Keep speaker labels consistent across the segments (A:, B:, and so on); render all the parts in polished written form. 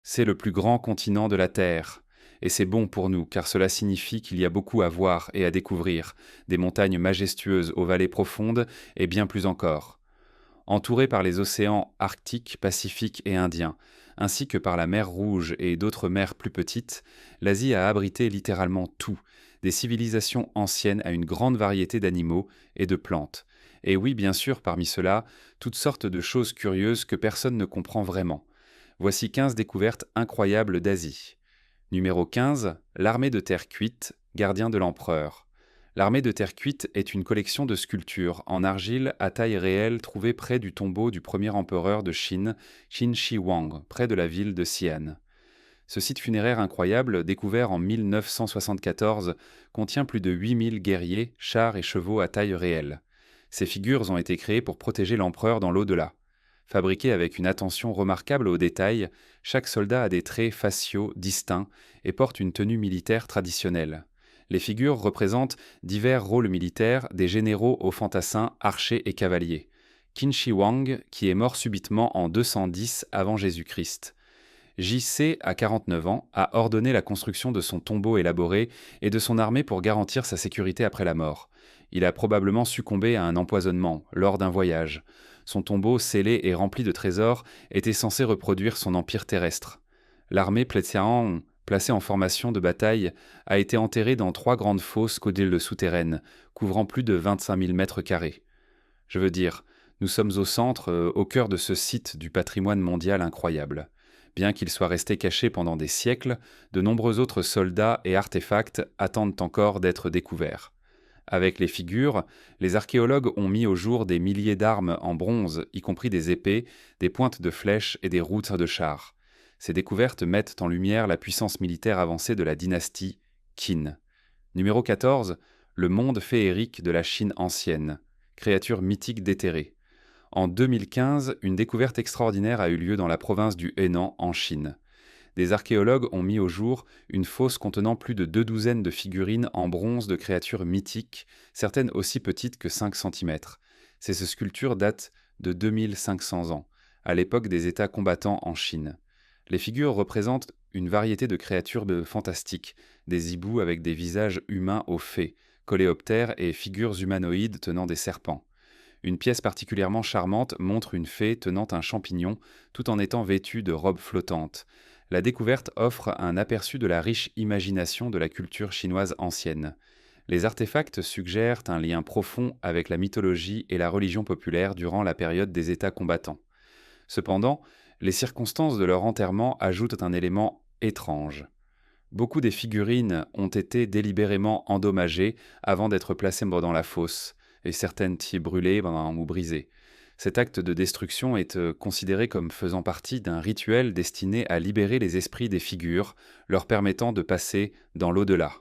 A: C'est le plus grand continent de la Terre. Et c'est bon pour nous, car cela signifie qu'il y a beaucoup à voir et à découvrir, des montagnes majestueuses aux vallées profondes et bien plus encore. Entourée par les océans Arctique, Pacifique et Indien, ainsi que par la mer Rouge et d'autres mers plus petites, l'Asie a abrité littéralement tout, des civilisations anciennes à une grande variété d'animaux et de plantes. Et oui, bien sûr, parmi ceux-là, toutes sortes de choses curieuses que personne ne comprend vraiment. Voici 15 découvertes incroyables d'Asie. Numéro 15, l'armée de terre cuite, gardien de l'empereur. L'armée de terre cuite est une collection de sculptures en argile à taille réelle trouvées près du tombeau du premier empereur de Chine, Qin Shi Huang, près de la ville de Xi'an. Ce site funéraire incroyable, découvert en 1974, contient plus de 8000 guerriers, chars et chevaux à taille réelle. Ces figures ont été créées pour protéger l'empereur dans l'au-delà. Fabriquées avec une attention remarquable aux détails, chaque soldat a des traits faciaux distincts et porte une tenue militaire traditionnelle. Les figures représentent divers rôles militaires des généraux aux fantassins, archers et cavaliers. Qin Shi Huang, qui est mort subitement en 210 avant Jésus-Christ. JC, à 49 ans, a ordonné la construction de son tombeau élaboré et de son armée pour garantir sa sécurité après la mort. Il a probablement succombé à un empoisonnement lors d'un voyage. Son tombeau, scellé et rempli de trésors, était censé reproduire son empire terrestre. L'armée Plétian, placée en formation de bataille, a été enterrée dans 3 grandes fosses caudilles souterraines, couvrant plus de 25 000 mètres carrés. Je veux dire, nous sommes au centre, au cœur de ce site du patrimoine mondial incroyable. Bien qu'il soit resté caché pendant des siècles, de nombreux autres soldats et artefacts attendent encore d'être découverts. Avec les figures, les archéologues ont mis au jour des milliers d'armes en bronze, y compris des épées, des pointes de flèches et des routes de chars. Ces découvertes mettent en lumière la puissance militaire avancée de la dynastie Qin. Numéro 14, le monde féerique de la Chine ancienne, créature mythique déterrée. En 2015, une découverte extraordinaire a eu lieu dans la province du Henan, en Chine. Des archéologues ont mis au jour une fosse contenant plus de 2 douzaines de figurines en bronze de créatures mythiques, certaines aussi petites que 5 centimètres. Ces sculptures datent de 2500 ans, à l'époque des États combattants en Chine. Les figures représentent une variété de créatures fantastiques, des hiboux avec des visages humains aux fées, coléoptères et figures humanoïdes tenant des serpents. Une pièce particulièrement charmante montre une fée tenant un champignon tout en étant vêtue de robes flottantes. La découverte offre un aperçu de la riche imagination de la culture chinoise ancienne. Les artefacts suggèrent un lien profond avec la mythologie et la religion populaire durant la période des États combattants. Cependant, les circonstances de leur enterrement ajoutent un élément étrange. Beaucoup des figurines ont été délibérément endommagées avant d'être placées dans la fosse, et certaines brûlées ou brisées. Cet acte de destruction est considéré comme faisant partie d'un rituel destiné à libérer les esprits des figures, leur permettant de passer dans l'au-delà.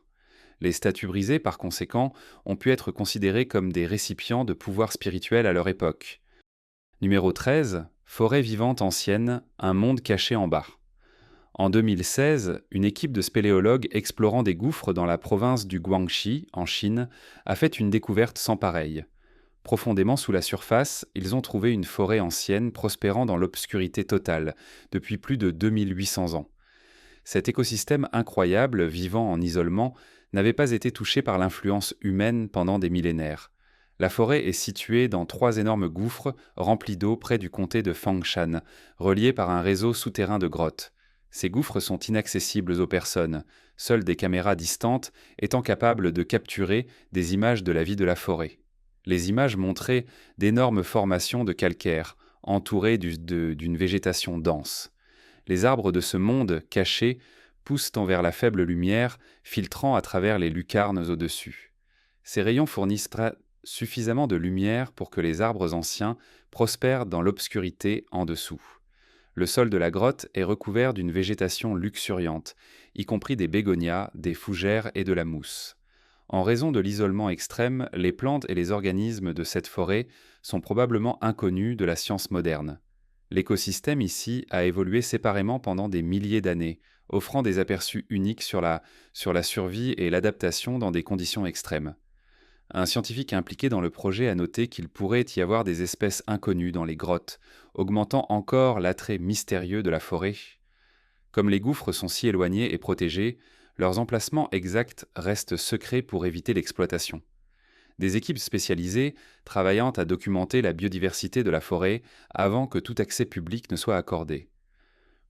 A: Les statues brisées, par conséquent, ont pu être considérées comme des récipients de pouvoir spirituel à leur époque. Numéro 13, forêt vivante ancienne, un monde caché en bas. En 2016, une équipe de spéléologues explorant des gouffres dans la province du Guangxi, en Chine, a fait une découverte sans pareille. Profondément sous la surface, ils ont trouvé une forêt ancienne prospérant dans l'obscurité totale, depuis plus de 2800 ans. Cet écosystème incroyable, vivant en isolement, n'avait pas été touché par l'influence humaine pendant des millénaires. La forêt est située dans 3 énormes gouffres remplis d'eau près du comté de Fangshan, reliés par un réseau souterrain de grottes. Ces gouffres sont inaccessibles aux personnes, seules des caméras distantes étant capables de capturer des images de la vie de la forêt. Les images montraient d'énormes formations de calcaire, entourées d'une végétation dense. Les arbres de ce monde caché poussent envers la faible lumière, filtrant à travers les lucarnes au-dessus. Ces rayons fournissent suffisamment de lumière pour que les arbres anciens prospèrent dans l'obscurité en dessous. Le sol de la grotte est recouvert d'une végétation luxuriante, y compris des bégonias, des fougères et de la mousse. En raison de l'isolement extrême, les plantes et les organismes de cette forêt sont probablement inconnus de la science moderne. L'écosystème ici a évolué séparément pendant des milliers d'années, offrant des aperçus uniques sur la survie et l'adaptation dans des conditions extrêmes. Un scientifique impliqué dans le projet a noté qu'il pourrait y avoir des espèces inconnues dans les grottes, augmentant encore l'attrait mystérieux de la forêt. Comme les gouffres sont si éloignés et protégés, leurs emplacements exacts restent secrets pour éviter l'exploitation. Des équipes spécialisées travaillant à documenter la biodiversité de la forêt avant que tout accès public ne soit accordé.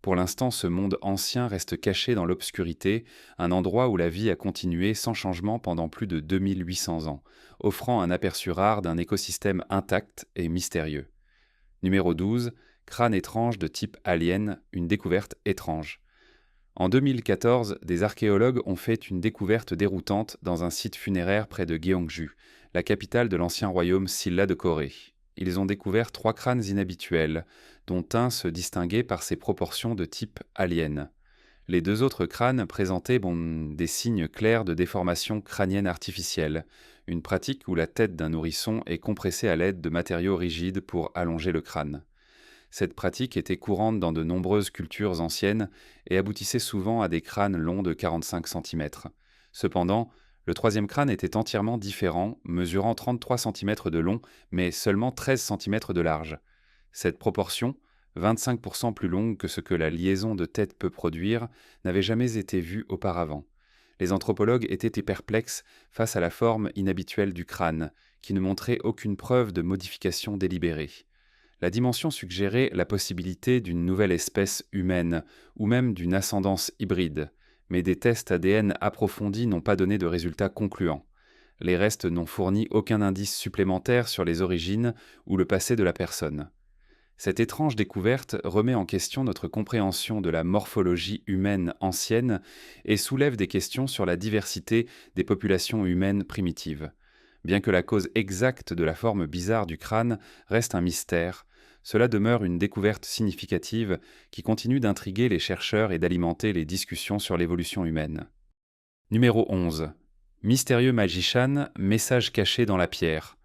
A: Pour l'instant, ce monde ancien reste caché dans l'obscurité, un endroit où la vie a continué sans changement pendant plus de 2800 ans, offrant un aperçu rare d'un écosystème intact et mystérieux. Numéro 12. Crâne étrange de type alien, une découverte étrange. En 2014, des archéologues ont fait une découverte déroutante dans un site funéraire près de Gyeongju, la capitale de l'ancien royaume Silla de Corée. Ils ont découvert 3 crânes inhabituels, dont un se distinguait par ses proportions de type alien. Les 2 autres crânes présentaient des signes clairs de déformation crânienne artificielle, une pratique où la tête d'un nourrisson est compressée à l'aide de matériaux rigides pour allonger le crâne. Cette pratique était courante dans de nombreuses cultures anciennes et aboutissait souvent à des crânes longs de 45 cm. Cependant, le 3e crâne était entièrement différent, mesurant 33 cm de long, mais seulement 13 cm de large. Cette proportion, 25% plus longue que ce que la liaison de tête peut produire, n'avait jamais été vue auparavant. Les anthropologues étaient perplexes face à la forme inhabituelle du crâne, qui ne montrait aucune preuve de modification délibérée. La dimension suggérait la possibilité d'une nouvelle espèce humaine, ou même d'une ascendance hybride, mais des tests ADN approfondis n'ont pas donné de résultats concluants. Les restes n'ont fourni aucun indice supplémentaire sur les origines ou le passé de la personne. Cette étrange découverte remet en question notre compréhension de la morphologie humaine ancienne et soulève des questions sur la diversité des populations humaines primitives. Bien que la cause exacte de la forme bizarre du crâne reste un mystère, cela demeure une découverte significative qui continue d'intriguer les chercheurs et d'alimenter les discussions sur l'évolution humaine. Numéro 11. Mystérieux Maijishan, message caché dans la pierre.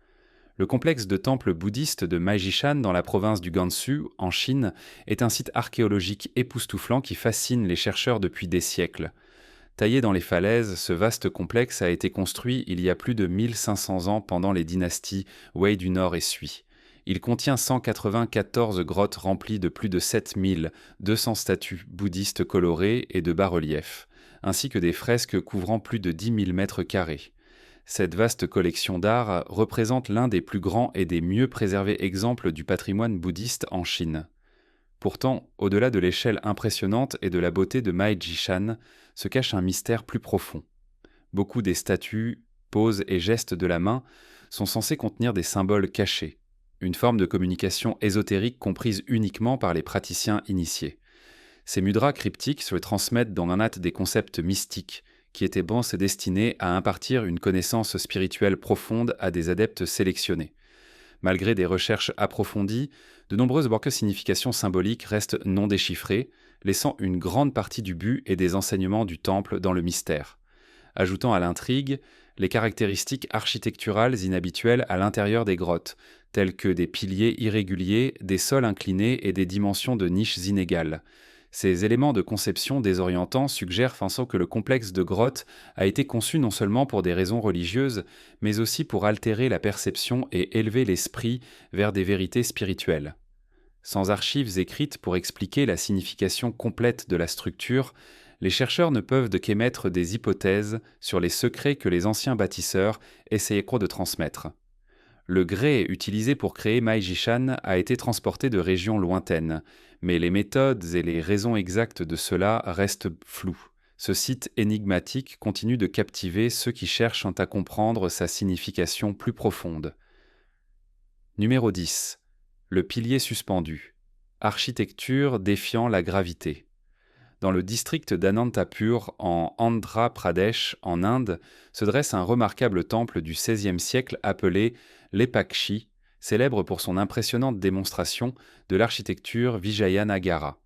A: Le complexe de temples bouddhistes de Maijishan dans la province du Gansu, en Chine, est un site archéologique époustouflant qui fascine les chercheurs depuis des siècles. Taillé dans les falaises, ce vaste complexe a été construit il y a plus de 1500 ans pendant les dynasties Wei du Nord et Sui. Il contient 194 grottes remplies de plus de 7200 statues bouddhistes colorées et de bas-reliefs, ainsi que des fresques couvrant plus de 10 000 mètres carrés. Cette vaste collection d'art représente l'un des plus grands et des mieux préservés exemples du patrimoine bouddhiste en Chine. Pourtant, au-delà de l'échelle impressionnante et de la beauté de Maijishan, se cache un mystère plus profond. Beaucoup des statues, poses et gestes de la main sont censés contenir des symboles cachés, une forme de communication ésotérique comprise uniquement par les praticiens initiés. Ces mudras cryptiques se transmettent dans l'annate des concepts mystiques, qui étaient destinés à impartir une connaissance spirituelle profonde à des adeptes sélectionnés. Malgré des recherches approfondies, de nombreuses significations symboliques restent non déchiffrées, laissant une grande partie du but et des enseignements du temple dans le mystère. Ajoutant à l'intrigue, les caractéristiques architecturales inhabituelles à l'intérieur des grottes, telles que des piliers irréguliers, des sols inclinés et des dimensions de niches inégales. Ces éléments de conception désorientants suggèrent que le complexe de grottes a été conçu non seulement pour des raisons religieuses, mais aussi pour altérer la perception et élever l'esprit vers des vérités spirituelles. Sans archives écrites pour expliquer la signification complète de la structure, les chercheurs ne peuvent qu'émettre des hypothèses sur les secrets que les anciens bâtisseurs essayaient de transmettre. Le grès utilisé pour créer Maijishan a été transporté de régions lointaines, mais les méthodes et les raisons exactes de cela restent floues. Ce site énigmatique continue de captiver ceux qui cherchent à comprendre sa signification plus profonde. Numéro 10. Le pilier suspendu. Architecture défiant la gravité. Dans le district d'Anantapur, en Andhra Pradesh, en Inde, se dresse un remarquable temple du XVIe siècle appelé l'Epakshi, célèbre pour son impressionnante démonstration de l'architecture Vijayanagara.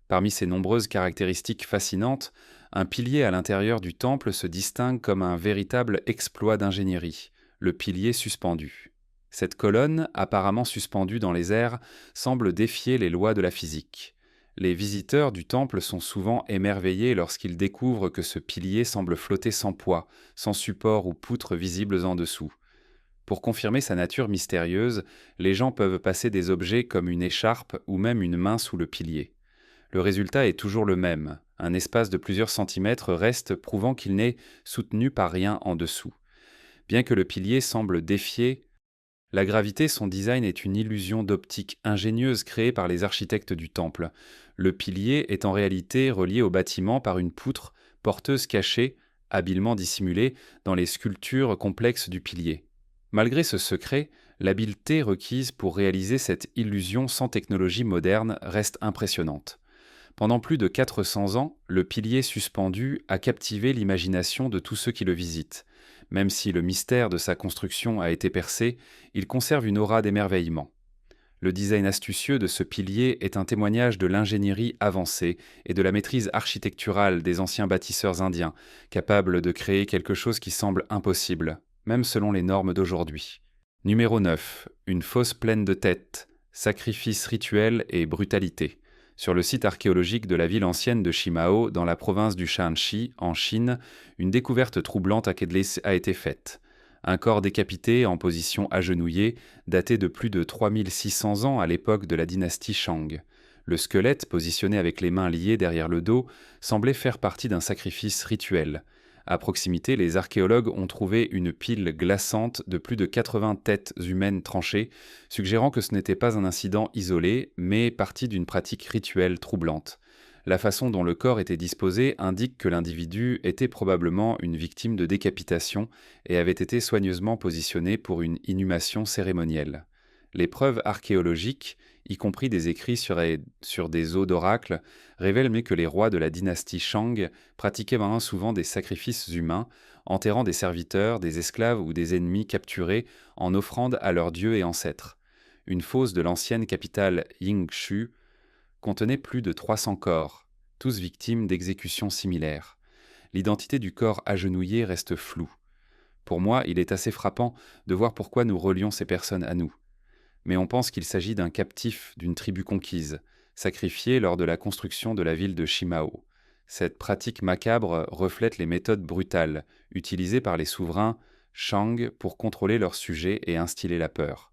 A: Parmi ses nombreuses caractéristiques fascinantes, un pilier à l'intérieur du temple se distingue comme un véritable exploit d'ingénierie, le pilier suspendu. Cette colonne, apparemment suspendue dans les airs, semble défier les lois de la physique. Les visiteurs du temple sont souvent émerveillés lorsqu'ils découvrent que ce pilier semble flotter sans poids, sans support ou poutre visibles en dessous. Pour confirmer sa nature mystérieuse, les gens peuvent passer des objets comme une écharpe ou même une main sous le pilier. Le résultat est toujours le même. Un espace de plusieurs centimètres reste, prouvant qu'il n'est soutenu par rien en dessous. Bien que le pilier semble défier la gravité, son design est une illusion d'optique ingénieuse créée par les architectes du temple. Le pilier est en réalité relié au bâtiment par une poutre porteuse cachée, habilement dissimulée, dans les sculptures complexes du pilier. Malgré ce secret, l'habileté requise pour réaliser cette illusion sans technologie moderne reste impressionnante. Pendant plus de 400 ans, le pilier suspendu a captivé l'imagination de tous ceux qui le visitent. Même si le mystère de sa construction a été percé, il conserve une aura d'émerveillement. Le design astucieux de ce pilier est un témoignage de l'ingénierie avancée et de la maîtrise architecturale des anciens bâtisseurs indiens, capables de créer quelque chose qui semble impossible, même selon les normes d'aujourd'hui. Numéro 9. Une fosse pleine de têtes, sacrifice rituel et brutalité. Sur le site archéologique de la ville ancienne de Shimao, dans la province du Shanxi, en Chine, une découverte troublante a été faite. Un corps décapité en position agenouillée, daté de plus de 3600 ans à l'époque de la dynastie Shang. Le squelette, positionné avec les mains liées derrière le dos, semblait faire partie d'un sacrifice rituel. À proximité, les archéologues ont trouvé une pile glaçante de plus de 80 têtes humaines tranchées, suggérant que ce n'était pas un incident isolé, mais partie d'une pratique rituelle troublante. La façon dont le corps était disposé indique que l'individu était probablement une victime de décapitation et avait été soigneusement positionné pour une inhumation cérémonielle. Les preuves archéologiques, y compris des écrits sur des os d'oracle, révèlent que les rois de la dynastie Shang pratiquaient maintenant souvent des sacrifices humains, enterrant des serviteurs, des esclaves ou des ennemis capturés en offrande à leurs dieux et ancêtres. Une fosse de l'ancienne capitale Yingshu contenait plus de 300 corps, tous victimes d'exécutions similaires. L'identité du corps agenouillé reste floue. Pour moi, il est assez frappant de voir pourquoi nous relions ces personnes à nous. Mais on pense qu'il s'agit d'un captif d'une tribu conquise, sacrifié lors de la construction de la ville de Shimao. Cette pratique macabre reflète les méthodes brutales utilisées par les souverains Shang pour contrôler leurs sujets et instiller la peur.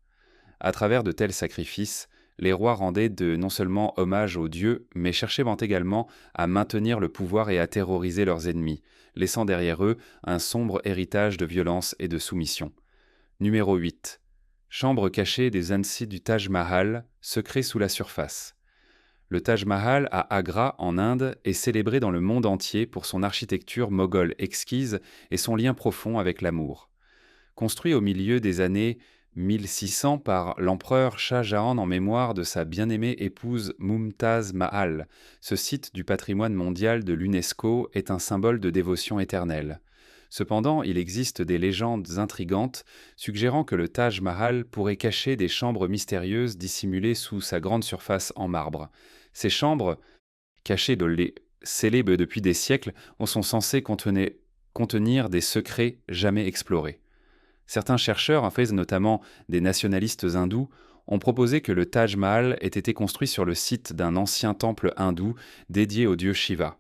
A: À travers de tels sacrifices, les rois rendaient non seulement hommage aux dieux, mais cherchaient également à maintenir le pouvoir et à terroriser leurs ennemis, laissant derrière eux un sombre héritage de violence et de soumission. Numéro 8. Chambre cachée des Ansi du Taj Mahal, secret sous la surface. Le Taj Mahal à Agra, en Inde, est célébré dans le monde entier pour son architecture moghole exquise et son lien profond avec l'amour. Construit au milieu des années 1600 par l'empereur Shah Jahan en mémoire de sa bien-aimée épouse Mumtaz Mahal, ce site du patrimoine mondial de l'UNESCO est un symbole de dévotion éternelle. Cependant, il existe des légendes intrigantes suggérant que le Taj Mahal pourrait cacher des chambres mystérieuses dissimulées sous sa grande surface en marbre. Ces chambres, cachées scellées depuis des siècles, sont censées contenir des secrets jamais explorés. Certains chercheurs, en fait notamment des nationalistes hindous, ont proposé que le Taj Mahal ait été construit sur le site d'un ancien temple hindou dédié au dieu Shiva.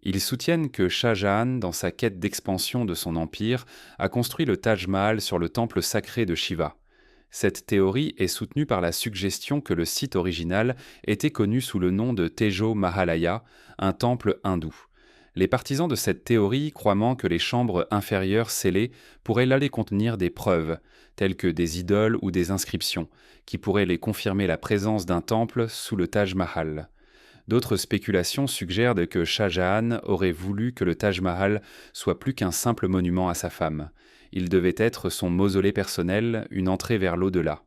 A: Ils soutiennent que Shah Jahan, dans sa quête d'expansion de son empire, a construit le Taj Mahal sur le temple sacré de Shiva. Cette théorie est soutenue par la suggestion que le site original était connu sous le nom de Tejo Mahalaya, un temple hindou. Les partisans de cette théorie croient que les chambres inférieures scellées pourraient aller contenir des preuves, telles que des idoles ou des inscriptions, qui pourraient les confirmer la présence d'un temple sous le Taj Mahal. D'autres spéculations suggèrent que Shah Jahan aurait voulu que le Taj Mahal soit plus qu'un simple monument à sa femme. Il devait être son mausolée personnel, une entrée vers l'au-delà.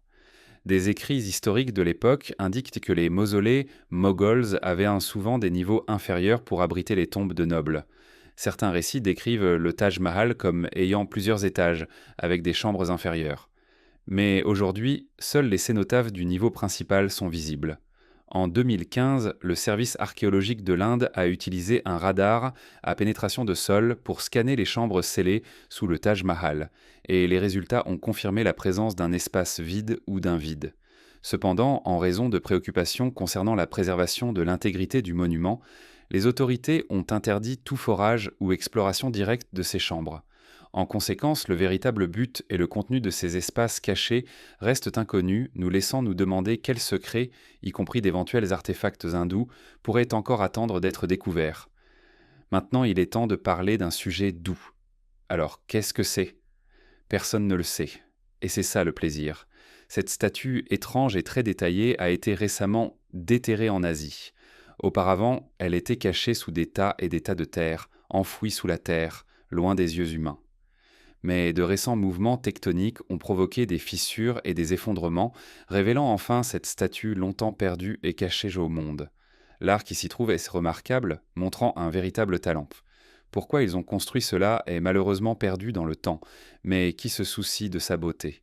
A: Des écrits historiques de l'époque indiquent que les mausolées moghols avaient souvent des niveaux inférieurs pour abriter les tombes de nobles. Certains récits décrivent le Taj Mahal comme ayant plusieurs étages, avec des chambres inférieures. Mais aujourd'hui, seuls les cénotaphes du niveau principal sont visibles. En 2015, le service archéologique de l'Inde a utilisé un radar à pénétration de sol pour scanner les chambres scellées sous le Taj Mahal, et les résultats ont confirmé la présence d'un espace vide ou d'un vide. Cependant, en raison de préoccupations concernant la préservation de l'intégrité du monument, les autorités ont interdit tout forage ou exploration directe de ces chambres. En conséquence, le véritable but et le contenu de ces espaces cachés restent inconnus, nous laissant nous demander quels secrets, y compris d'éventuels artefacts hindous, pourraient encore attendre d'être découverts. Maintenant, il est temps de parler d'un sujet doux. Alors, qu'est-ce que c'est ? Personne ne le sait. Et c'est ça le plaisir. Cette statue étrange et très détaillée a été récemment déterrée en Asie. Auparavant, elle était cachée sous des tas et des tas de terre, enfouie sous la terre, loin des yeux humains. Mais de récents mouvements tectoniques ont provoqué des fissures et des effondrements, révélant enfin cette statue longtemps perdue et cachée au monde. L'art qui s'y trouve est remarquable, montrant un véritable talent. Pourquoi ils ont construit cela est malheureusement perdu dans le temps, mais qui se soucie de sa beauté ?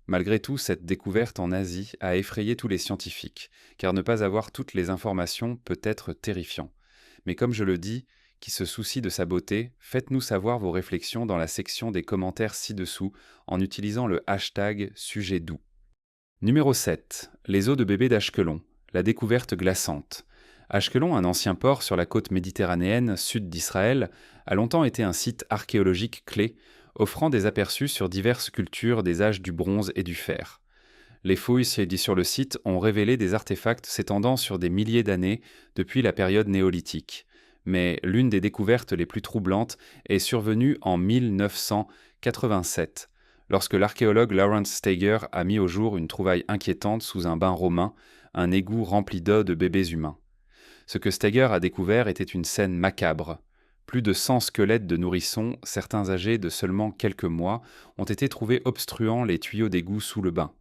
A: Malgré tout, cette découverte en Asie a effrayé tous les scientifiques, car ne pas avoir toutes les informations peut être terrifiant. Mais comme je le dis, qui se soucie de sa beauté, faites-nous savoir vos réflexions dans la section des commentaires ci-dessous en utilisant le hashtag sujet doux. Numéro 7. Les os de bébé d'Ashkelon, la découverte glaçante. Ashkelon, un ancien port sur la côte méditerranéenne sud d'Israël, a longtemps été un site archéologique clé, offrant des aperçus sur diverses cultures des âges du bronze et du fer. Les fouilles sur le site ont révélé des artefacts s'étendant sur des milliers d'années depuis la période néolithique. Mais l'une des découvertes les plus troublantes est survenue en 1987, lorsque l'archéologue Lawrence Steiger a mis au jour une trouvaille inquiétante sous un bain romain, un égout rempli d'os de bébés humains. Ce que Steiger a découvert était une scène macabre. Plus de 100 squelettes de nourrissons, certains âgés de seulement quelques mois, ont été trouvés obstruant les tuyaux d'égout sous le bain.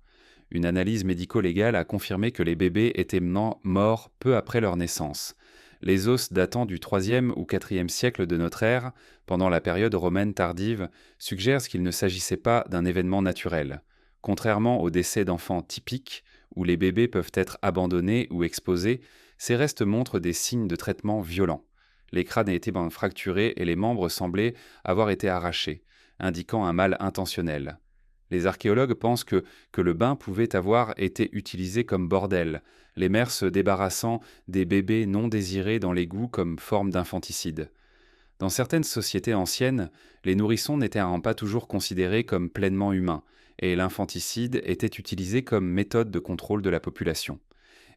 A: Une analyse médico-légale a confirmé que les bébés étaient morts peu après leur naissance. Les os datant du IIIe ou IVe siècle de notre ère, pendant la période romaine tardive, suggèrent qu'il ne s'agissait pas d'un événement naturel. Contrairement aux décès d'enfants typiques, où les bébés peuvent être abandonnés ou exposés, ces restes montrent des signes de traitement violents. Les crânes étaient fracturés et les membres semblaient avoir été arrachés, indiquant un mal intentionnel. Les archéologues pensent que le bain pouvait avoir été utilisé comme bordel, les mères se débarrassant des bébés non désirés dans l'égout comme forme d'infanticide. Dans certaines sociétés anciennes, les nourrissons n'étaient pas toujours considérés comme pleinement humains, et l'infanticide était utilisé comme méthode de contrôle de la population.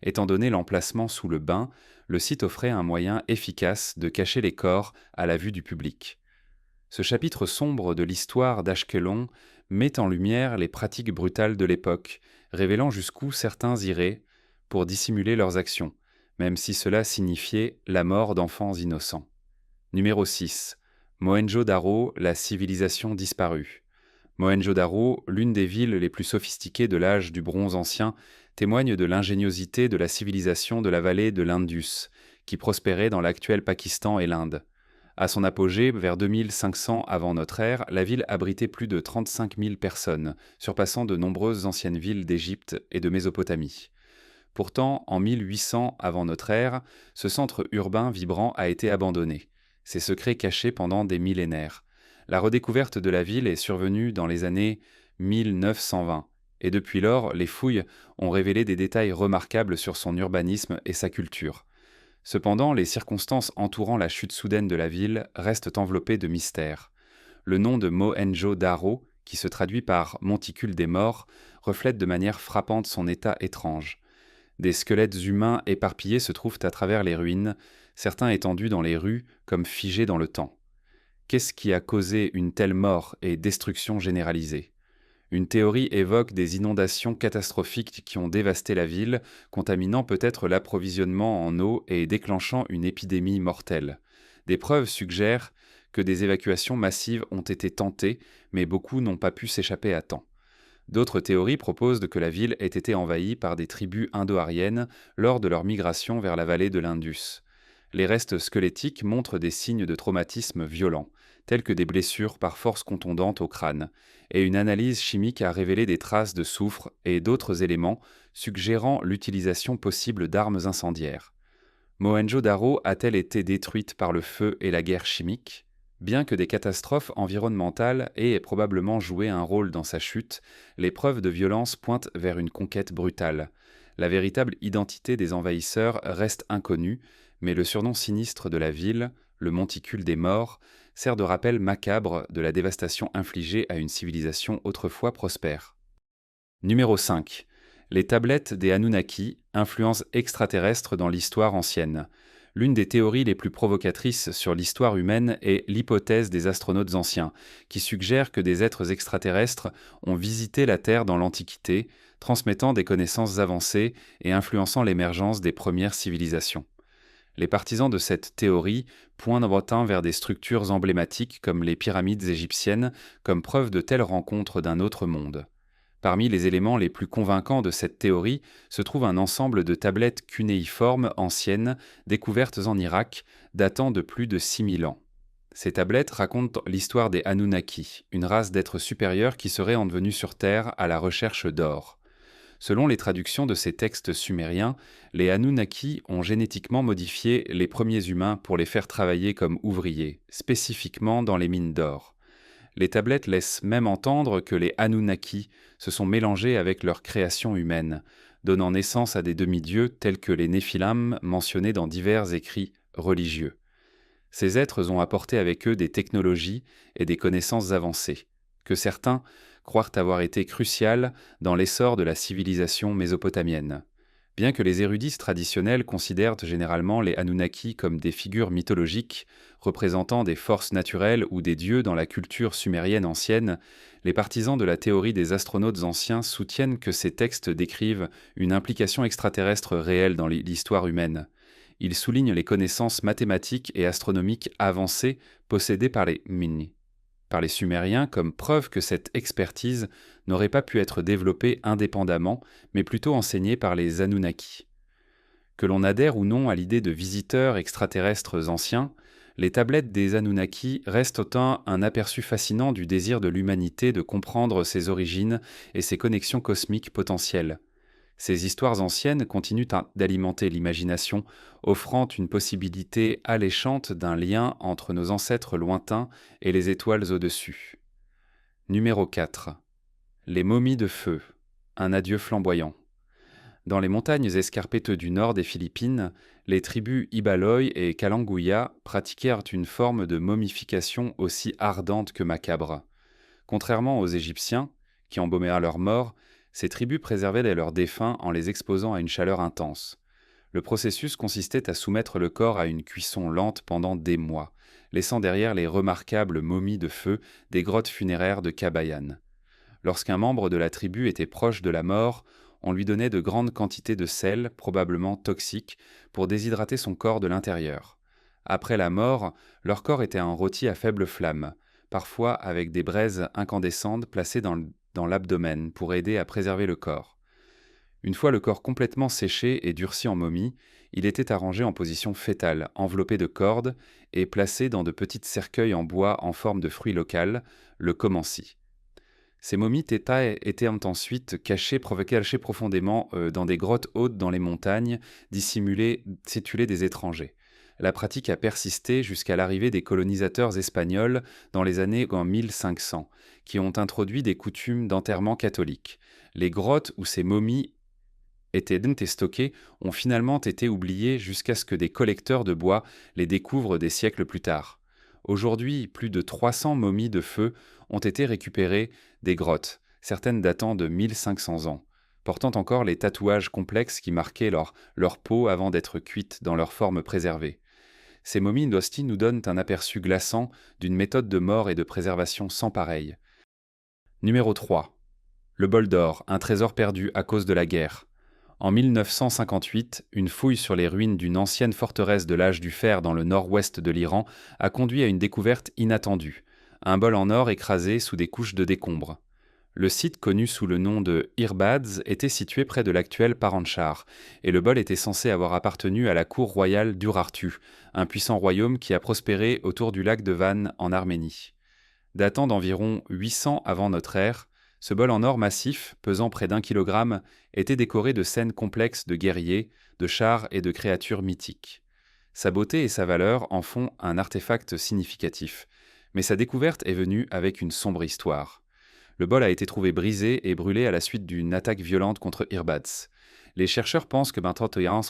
A: Étant donné l'emplacement sous le bain, le site offrait un moyen efficace de cacher les corps à la vue du public. Ce chapitre sombre de l'histoire d'Ashkelon met en lumière les pratiques brutales de l'époque, révélant jusqu'où certains iraient pour dissimuler leurs actions, même si cela signifiait la mort d'enfants innocents. Numéro 6. Mohenjo-Daro, la civilisation disparue. Mohenjo-Daro, l'une des villes les plus sophistiquées de l'âge du bronze ancien, témoigne de l'ingéniosité de la civilisation de la vallée de l'Indus, qui prospérait dans l'actuel Pakistan et l'Inde. À son apogée, vers 2500 avant notre ère, la ville abritait plus de 35 000 personnes, surpassant de nombreuses anciennes villes d'Égypte et de Mésopotamie. Pourtant, en 1800 avant notre ère, ce centre urbain vibrant a été abandonné, ses secrets cachés pendant des millénaires. La redécouverte de la ville est survenue dans les années 1920, et depuis lors, les fouilles ont révélé des détails remarquables sur son urbanisme et sa culture. Cependant, les circonstances entourant la chute soudaine de la ville restent enveloppées de mystères. Le nom de Mohenjo-Daro, qui se traduit par monticule des morts, reflète de manière frappante son état étrange. Des squelettes humains éparpillés se trouvent à travers les ruines, certains étendus dans les rues comme figés dans le temps. Qu'est-ce qui a causé une telle mort et destruction généralisée ? Une théorie évoque des inondations catastrophiques qui ont dévasté la ville, contaminant peut-être l'approvisionnement en eau et déclenchant une épidémie mortelle. Des preuves suggèrent que des évacuations massives ont été tentées, mais beaucoup n'ont pas pu s'échapper à temps. D'autres théories proposent que la ville ait été envahie par des tribus indo-aryennes lors de leur migration vers la vallée de l'Indus. Les restes squelettiques montrent des signes de traumatisme violents, tels que des blessures par force contondante au crâne, et une analyse chimique a révélé des traces de soufre et d'autres éléments suggérant l'utilisation possible d'armes incendiaires. Mohenjo-Daro a-t-elle été détruite par le feu et la guerre chimique ? Bien que des catastrophes environnementales aient probablement joué un rôle dans sa chute, les preuves de violence pointent vers une conquête brutale. La véritable identité des envahisseurs reste inconnue, mais le surnom sinistre de la ville, le monticule des morts, sert de rappel macabre de la dévastation infligée à une civilisation autrefois prospère. Numéro 5. Les tablettes des Anunnaki, influence extraterrestre dans l'histoire ancienne. L'une des théories les plus provocatrices sur l'histoire humaine est l'hypothèse des astronautes anciens, qui suggère que des êtres extraterrestres ont visité la Terre dans l'Antiquité, transmettant des connaissances avancées et influençant l'émergence des premières civilisations. Les partisans de cette théorie pointent vers des structures emblématiques comme les pyramides égyptiennes comme preuve de telles rencontres d'un autre monde. Parmi les éléments les plus convaincants de cette théorie se trouve un ensemble de tablettes cunéiformes anciennes découvertes en Irak, datant de plus de 6000 ans. Ces tablettes racontent l'histoire des Anunnaki, une race d'êtres supérieurs qui seraient venus sur Terre à la recherche d'or. Selon les traductions de ces textes sumériens, les Anunnaki ont génétiquement modifié les premiers humains pour les faire travailler comme ouvriers, spécifiquement dans les mines d'or. Les tablettes laissent même entendre que les Anunnaki se sont mélangés avec leur création humaine, donnant naissance à des demi-dieux tels que les Néphilim mentionnés dans divers écrits religieux. Ces êtres ont apporté avec eux des technologies et des connaissances avancées, que certains croient avoir été cruciales dans l'essor de la civilisation mésopotamienne. Bien que les érudits traditionnels considèrent généralement les Anunnaki comme des figures mythologiques représentant des forces naturelles ou des dieux dans la culture sumérienne ancienne, les partisans de la théorie des astronautes anciens soutiennent que ces textes décrivent une implication extraterrestre réelle dans l'histoire humaine. Ils soulignent les connaissances mathématiques et astronomiques avancées possédées par les Sumériens comme preuve que cette expertise n'aurait pas pu être développée indépendamment, mais plutôt enseignée par les Anunnaki. Que l'on adhère ou non à l'idée de visiteurs extraterrestres anciens, les tablettes des Anunnaki restent autant un aperçu fascinant du désir de l'humanité de comprendre ses origines et ses connexions cosmiques potentielles. Ces histoires anciennes continuent d'alimenter l'imagination, offrant une possibilité alléchante d'un lien entre nos ancêtres lointains et les étoiles au-dessus. Numéro 4. Les momies de feu. Un adieu flamboyant. Dans les montagnes escarpées du nord des Philippines, les tribus Ibaloi et Kalanguya pratiquèrent une forme de momification aussi ardente que macabre. Contrairement aux Égyptiens, qui embaumaient leurs morts, ces tribus préservaient leurs défunts en les exposant à une chaleur intense. Le processus consistait à soumettre le corps à une cuisson lente pendant des mois, laissant derrière les remarquables momies de feu des grottes funéraires de Kabayan. Lorsqu'un membre de la tribu était proche de la mort, on lui donnait de grandes quantités de sel, probablement toxique, pour déshydrater son corps de l'intérieur. Après la mort, leur corps était rôti à faible flamme, parfois avec des braises incandescentes placées dans l'abdomen pour aider à préserver le corps. Une fois le corps complètement séché et durci en momie, il était arrangé en position fœtale, enveloppé de cordes et placé dans de petits cercueils en bois en forme de fruit local, le komansi. Ces momies étaient ensuite cachées profondément dans des grottes hautes dans les montagnes, dissimulées des étrangers. La pratique a persisté jusqu'à l'arrivée des colonisateurs espagnols dans les années 1500, qui ont introduit des coutumes d'enterrement catholiques. Les grottes où ces momies étaient stockées ont finalement été oubliées jusqu'à ce que des collecteurs de bois les découvrent des siècles plus tard. Aujourd'hui, plus de 300 momies de feu ont été récupérées des grottes, certaines datant de 1500 ans, portant encore les tatouages complexes qui marquaient leur peau avant d'être cuites dans leur forme préservée. Ces momies d'Ostie nous donnent un aperçu glaçant d'une méthode de mort et de préservation sans pareille. Numéro 3. Le bol d'or, un trésor perdu à cause de la guerre. En 1958, une fouille sur les ruines d'une ancienne forteresse de l'âge du fer dans le nord-ouest de l'Iran a conduit à une découverte inattendue, un bol en or écrasé sous des couches de décombres. Le site, connu sous le nom de Irbaz, était situé près de l'actuel Paranchar, et le bol était censé avoir appartenu à la cour royale d'Urartu, un puissant royaume qui a prospéré autour du lac de Van en Arménie. Datant d'environ 800 avant notre ère, ce bol en or massif, pesant près d'1 kilogramme, était décoré de scènes complexes de guerriers, de chars et de créatures mythiques. Sa beauté et sa valeur en font un artefact significatif, mais sa découverte est venue avec une sombre histoire. Le bol a été trouvé brisé et brûlé à la suite d'une attaque violente contre Irbaz. Les chercheurs pensent que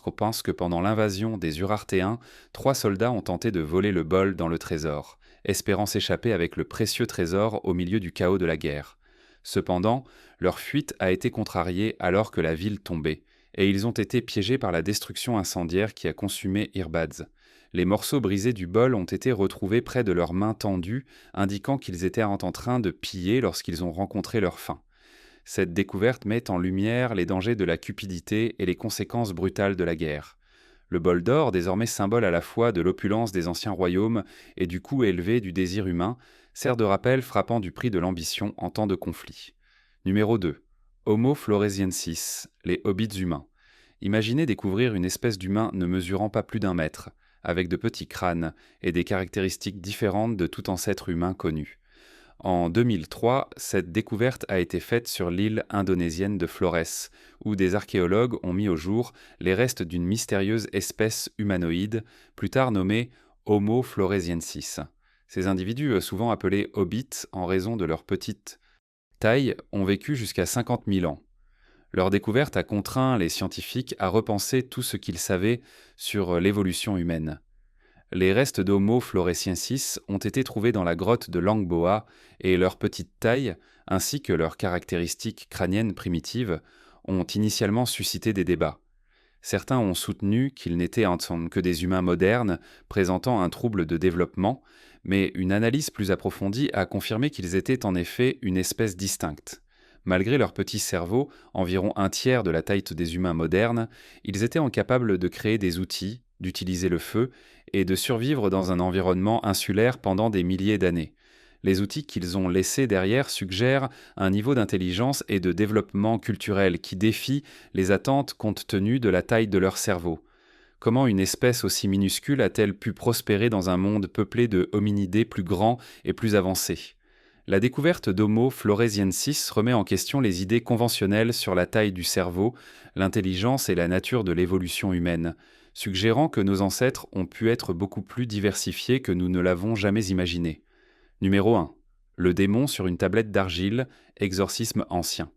A: pense que pendant l'invasion des Urartéens, 3 soldats ont tenté de voler le bol dans le trésor, espérant s'échapper avec le précieux trésor au milieu du chaos de la guerre. Cependant, leur fuite a été contrariée alors que la ville tombait, et ils ont été piégés par la destruction incendiaire qui a consumé Irbadz. Les morceaux brisés du bol ont été retrouvés près de leurs mains tendues, indiquant qu'ils étaient en train de piller lorsqu'ils ont rencontré leur fin. Cette découverte met en lumière les dangers de la cupidité et les conséquences brutales de la guerre. Le bol d'or, désormais symbole à la fois de l'opulence des anciens royaumes et du coût élevé du désir humain, sert de rappel frappant du prix de l'ambition en temps de conflit. Numéro 2. Homo floresiensis, les hobbits humains. Imaginez découvrir une espèce d'humain ne mesurant pas plus d'1 mètre, avec de petits crânes et des caractéristiques différentes de tout ancêtre humain connu. En 2003, cette découverte a été faite sur l'île indonésienne de Flores, où des archéologues ont mis au jour les restes d'une mystérieuse espèce humanoïde, plus tard nommée Homo floresiensis. Ces individus, souvent appelés hobbits en raison de leur petite taille, ont vécu jusqu'à 50 000 ans. Leur découverte a contraint les scientifiques à repenser tout ce qu'ils savaient sur l'évolution humaine. Les restes d'Homo floresiensis ont été trouvés dans la grotte de Langboa et leur petite taille, ainsi que leurs caractéristiques crâniennes primitives, ont initialement suscité des débats. Certains ont soutenu qu'ils n'étaient ensemble que des humains modernes présentant un trouble de développement, mais une analyse plus approfondie a confirmé qu'ils étaient en effet une espèce distincte. Malgré leur petit cerveau, environ 1/3 de la taille des humains modernes, ils étaient incapables de créer des outils, d'utiliser le feu et de survivre dans un environnement insulaire pendant des milliers d'années. Les outils qu'ils ont laissés derrière suggèrent un niveau d'intelligence et de développement culturel qui défie les attentes compte tenu de la taille de leur cerveau. Comment une espèce aussi minuscule a-t-elle pu prospérer dans un monde peuplé de hominidés plus grands et plus avancés ? La découverte d'Homo floresiensis remet en question les idées conventionnelles sur la taille du cerveau, l'intelligence et la nature de l'évolution humaine, suggérant que nos ancêtres ont pu être beaucoup plus diversifiés que nous ne l'avons jamais imaginé. Numéro 1. Le démon sur une tablette d'argile, exorcisme ancien.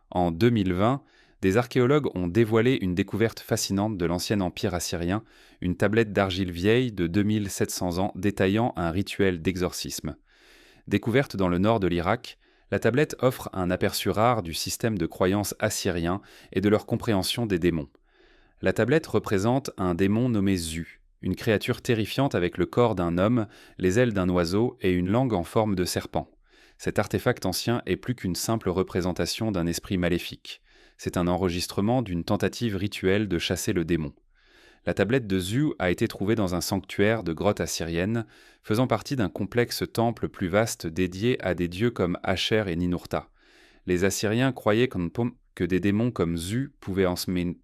A: En 2020, des archéologues ont dévoilé une découverte fascinante de l'ancien empire assyrien, une tablette d'argile vieille de 2700 ans détaillant un rituel d'exorcisme. Découverte dans le nord de l'Irak, la tablette offre un aperçu rare du système de croyance assyrien et de leur compréhension des démons. La tablette représente un démon nommé Zu, une créature terrifiante avec le corps d'un homme, les ailes d'un oiseau et une langue en forme de serpent. Cet artefact ancien est plus qu'une simple représentation d'un esprit maléfique. C'est un enregistrement d'une tentative rituelle de chasser le démon. La tablette de Zu a été trouvée dans un sanctuaire de grotte assyrienne, faisant partie d'un complexe temple plus vaste dédié à des dieux comme Asher et Ninurta. Les Assyriens croyaient que des démons comme Zu pouvaient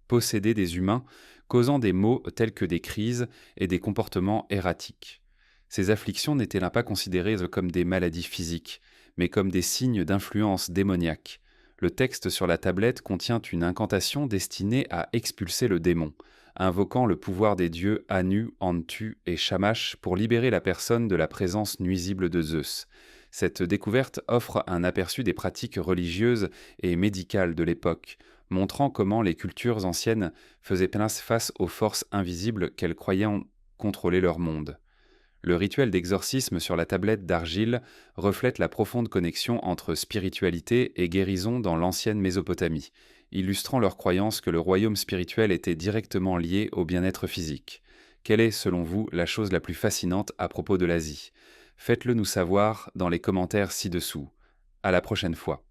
A: posséder des humains, causant des maux tels que des crises et des comportements erratiques. Ces afflictions n'étaient pas considérées comme des maladies physiques, mais comme des signes d'influence démoniaque. Le texte sur la tablette contient une incantation destinée à expulser le démon, invoquant le pouvoir des dieux Anu, Antu et Shamash pour libérer la personne de la présence nuisible de Zeus. Cette découverte offre un aperçu des pratiques religieuses et médicales de l'époque, montrant comment les cultures anciennes faisaient face aux forces invisibles qu'elles croyaient contrôler leur monde. Le rituel d'exorcisme sur la tablette d'argile reflète la profonde connexion entre spiritualité et guérison dans l'ancienne Mésopotamie, illustrant leur croyance que le royaume spirituel était directement lié au bien-être physique. Quelle est, selon vous, la chose la plus fascinante à propos de l'Asie ? Faites-le nous savoir dans les commentaires ci-dessous. À la prochaine fois.